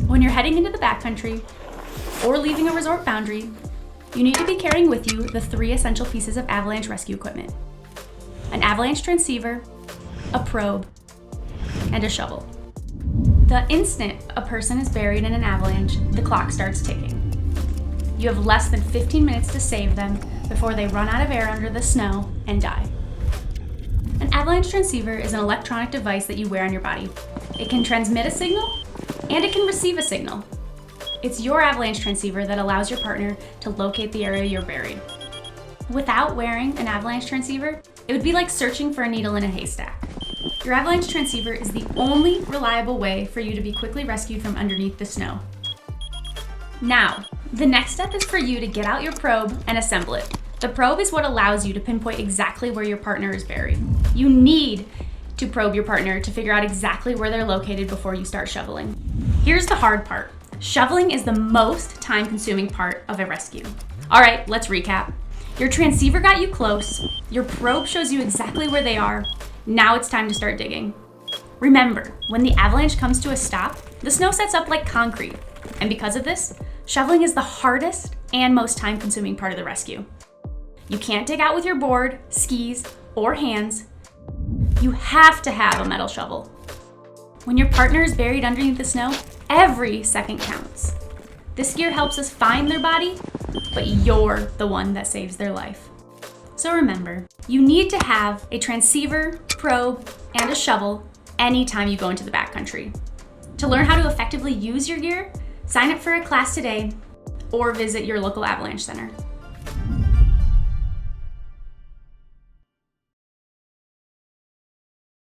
When you're heading into the backcountry or leaving a resort boundary, you need to be carrying with you the 3 essential pieces of avalanche rescue equipment: an avalanche transceiver, a probe, and a shovel. The instant a person is buried in an avalanche, the clock starts ticking. You have less than 15 minutes to save them before they run out of air under the snow and die. An avalanche transceiver is an electronic device that you wear on your body. It can transmit a signal and it can receive a signal. It's your avalanche transceiver that allows your partner to locate the area you're buried. Without wearing an avalanche transceiver, it would be like searching for a needle in a haystack. Your avalanche transceiver is the only reliable way for you to be quickly rescued from underneath the snow. Now, the next step is for you to get out your probe and assemble it. The probe is what allows you to pinpoint exactly where your partner is buried. You need to probe your partner to figure out exactly where they're located before you start shoveling. Here's the hard part. Shoveling is the most time-consuming part of a rescue. All right, let's recap. Your transceiver got you close. Your probe shows you exactly where they are. Now it's time to start digging. Remember, when the avalanche comes to a stop, the snow sets up like concrete. And because of this, shoveling is the hardest and most time-consuming part of the rescue. You can't dig out with your board, skis, or hands. You have to have a metal shovel. When your partner is buried underneath the snow, every second counts. This gear helps us find their body, but you're the one that saves their life. So remember, you need to have a transceiver, probe, and a shovel anytime you go into the backcountry. To learn how to effectively use your gear, sign up for a class today or visit your local avalanche center.